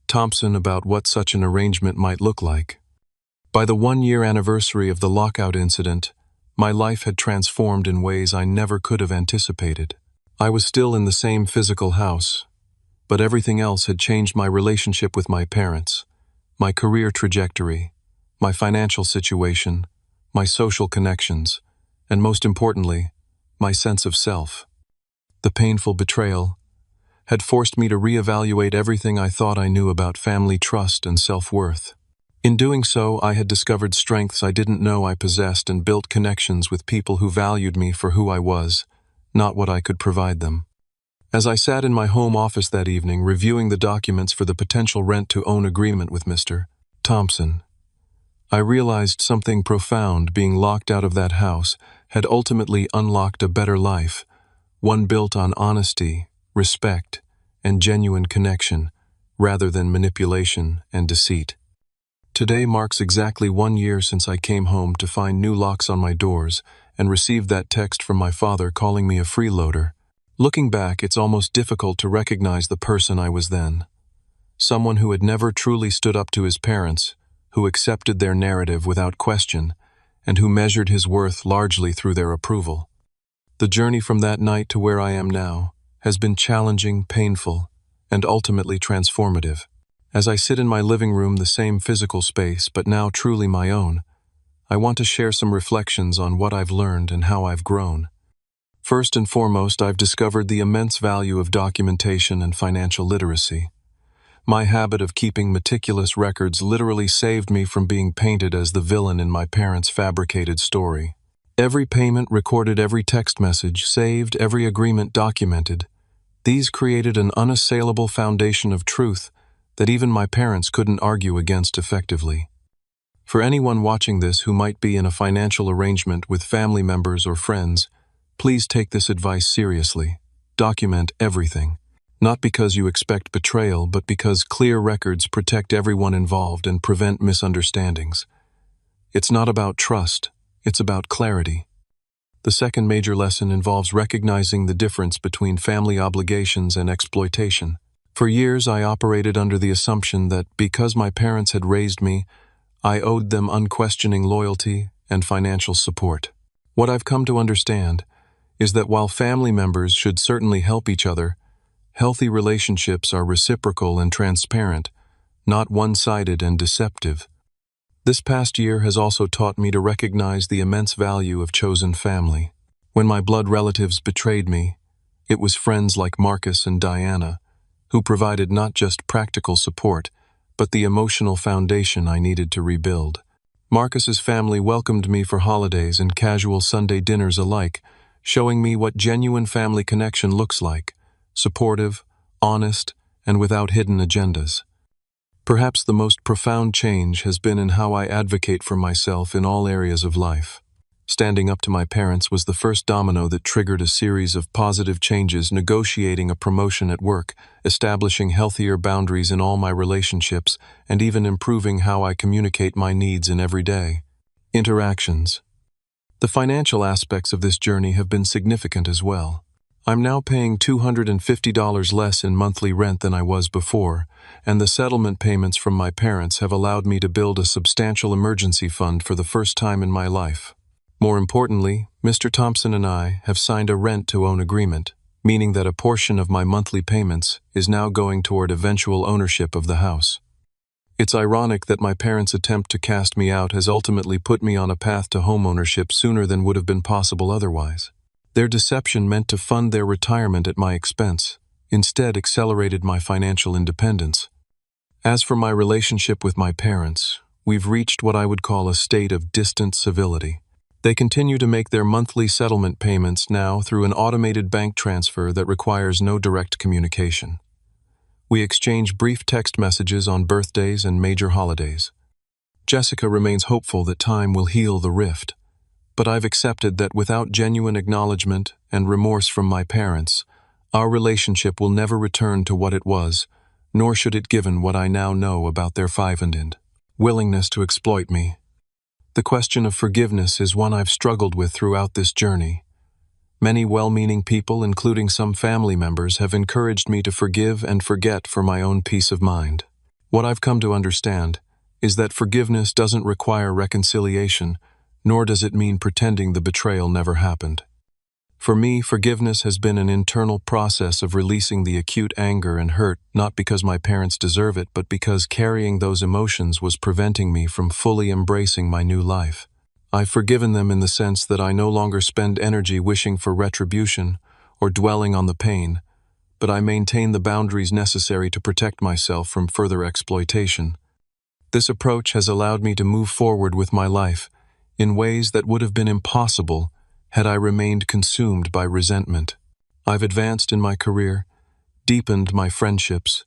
Thompson about what such an arrangement might look like. By the 1-year anniversary of the lockout incident, my life had transformed in ways I never could have anticipated. I was still in the same physical house, but everything else had changed: my relationship with my parents, my career trajectory, my financial situation, my social connections, and most importantly, my sense of self. The painful betrayal had forced me to reevaluate everything I thought I knew about family trust and self-worth. In doing so, I had discovered strengths I didn't know I possessed and built connections with people who valued me for who I was, not what I could provide them. As I sat in my home office that evening, reviewing the documents for the potential rent-to-own agreement with Mr. Thompson, I realized something profound. Being locked out of that house had ultimately unlocked a better life, one built on honesty, respect, and genuine connection, rather than manipulation and deceit. Today marks exactly 1 year since I came home to find new locks on my doors and received that text from my father calling me a freeloader. Looking back, it's almost difficult to recognize the person I was then. Someone who had never truly stood up to his parents, who accepted their narrative without question, and who measured his worth largely through their approval. The journey from that night to where I am now has been challenging, painful, and ultimately transformative. As I sit in my living room, the same physical space, but now truly my own, I want to share some reflections on what I've learned and how I've grown. First and foremost, I've discovered the immense value of documentation and financial literacy. My habit of keeping meticulous records literally saved me from being painted as the villain in my parents' fabricated story. Every payment recorded, every text message saved, every agreement documented. These created an unassailable foundation of truth that even my parents couldn't argue against effectively. For anyone watching this who might be in a financial arrangement with family members or friends, please take this advice seriously. Document everything. Not because you expect betrayal, but because clear records protect everyone involved and prevent misunderstandings. It's not about trust, it's about clarity. The second major lesson involves recognizing the difference between family obligations and exploitation. For years, I operated under the assumption that because my parents had raised me, I owed them unquestioning loyalty and financial support. What I've come to understand is that while family members should certainly help each other, healthy relationships are reciprocal and transparent, not one-sided and deceptive. This past year has also taught me to recognize the immense value of chosen family. When my blood relatives betrayed me, it was friends like Marcus and Diana who provided not just practical support, but the emotional foundation I needed to rebuild. Marcus's family welcomed me for holidays and casual Sunday dinners alike, showing me what genuine family connection looks like: supportive, honest, and without hidden agendas. Perhaps the most profound change has been in how I advocate for myself in all areas of life. Standing up to my parents was the first domino that triggered a series of positive changes: negotiating a promotion at work, establishing healthier boundaries in all my relationships, and even improving how I communicate my needs in everyday interactions. The financial aspects of this journey have been significant as well. I'm now paying $250 less in monthly rent than I was before, and the settlement payments from my parents have allowed me to build a substantial emergency fund for the first time in my life. More importantly, Mr. Thompson and I have signed a rent-to-own agreement, meaning that a portion of my monthly payments is now going toward eventual ownership of the house. It's ironic that my parents' attempt to cast me out has ultimately put me on a path to homeownership sooner than would have been possible otherwise. Their deception meant to fund their retirement at my expense, instead accelerated my financial independence. As for my relationship with my parents, we've reached what I would call a state of distant civility. They continue to make their monthly settlement payments now through an automated bank transfer that requires no direct communication. We exchange brief text messages on birthdays and major holidays. Jessica remains hopeful that time will heal the rift, but I've accepted that without genuine acknowledgement and remorse from my parents, our relationship will never return to what it was, nor should it, given what I now know about their five-and willingness to exploit me. The question of forgiveness is one I've struggled with throughout this journey. Many well-meaning people, including some family members, have encouraged me to forgive and forget for my own peace of mind. What I've come to understand is that forgiveness doesn't require reconciliation, nor does it mean pretending the betrayal never happened. For me, forgiveness has been an internal process of releasing the acute anger and hurt, not because my parents deserve it, but because carrying those emotions was preventing me from fully embracing my new life. I've forgiven them in the sense that I no longer spend energy wishing for retribution or dwelling on the pain, but I maintain the boundaries necessary to protect myself from further exploitation. This approach has allowed me to move forward with my life in ways that would have been impossible had I remained consumed by resentment. I've advanced in my career, deepened my friendships,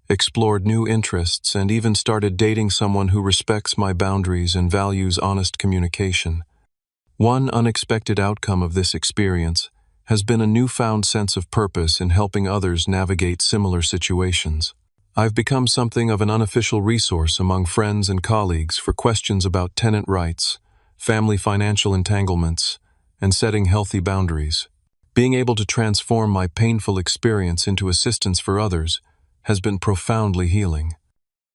explored new interests, and even started dating someone who respects my boundaries and values honest communication. One unexpected outcome of this experience has been a newfound sense of purpose in helping others navigate similar situations. I've become something of an unofficial resource among friends and colleagues for questions about tenant rights, family financial entanglements, and setting healthy boundaries. Being able to transform my painful experience into assistance for others has been profoundly healing.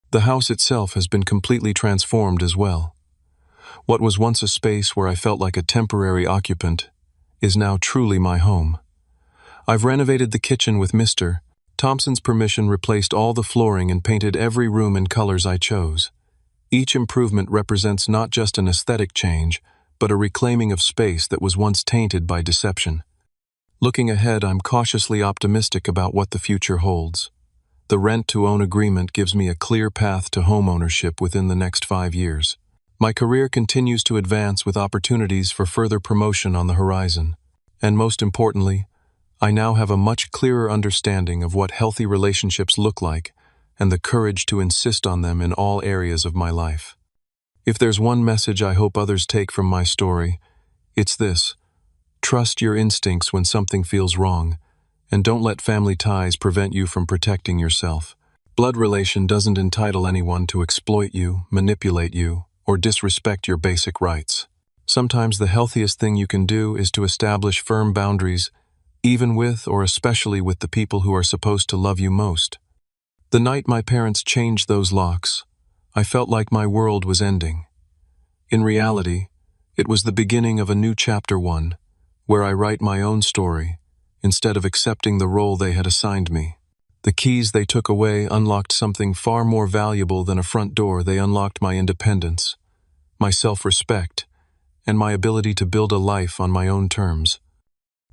The house itself has been completely transformed as well. What was once a space where I felt like a temporary occupant is now truly my home. I've renovated the kitchen with Mr. Thompson's permission, replaced all the flooring, and painted every room in colors I chose. Each improvement represents not just an aesthetic change, but a reclaiming of space that was once tainted by deception. Looking ahead, I'm cautiously optimistic about what the future holds. The rent-to-own agreement gives me a clear path to homeownership within the next 5 years. My career continues to advance with opportunities for further promotion on the horizon. And most importantly, I now have a much clearer understanding of what healthy relationships look like and the courage to insist on them in all areas of my life. If there's one message I hope others take from my story, it's this: trust your instincts when something feels wrong, and don't let family ties prevent you from protecting yourself. Blood relation doesn't entitle anyone to exploit you, manipulate you, or disrespect your basic rights. Sometimes the healthiest thing you can do is to establish firm boundaries, even with or especially with the people who are supposed to love you most. The night my parents changed those locks, I felt like my world was ending. In reality, it was the beginning of a new chapter 1, where I write my own story, instead of accepting the role they had assigned me. The keys they took away unlocked something far more valuable than a front door. They unlocked my independence, my self-respect, and my ability to build a life on my own terms.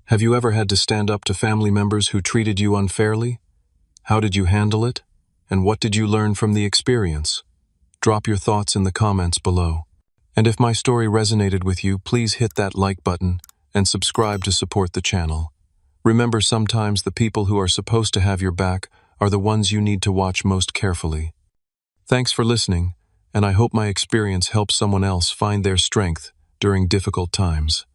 Have you ever had to stand up to family members who treated you unfairly? How did you handle it? and what did you learn from the experience? Drop your thoughts in the comments below. And if my story resonated with you, please hit that like button and subscribe to support the channel. Remember, sometimes the people who are supposed to have your back are the ones you need to watch most carefully. Thanks for listening, and I hope my experience helps someone else find their strength during difficult times.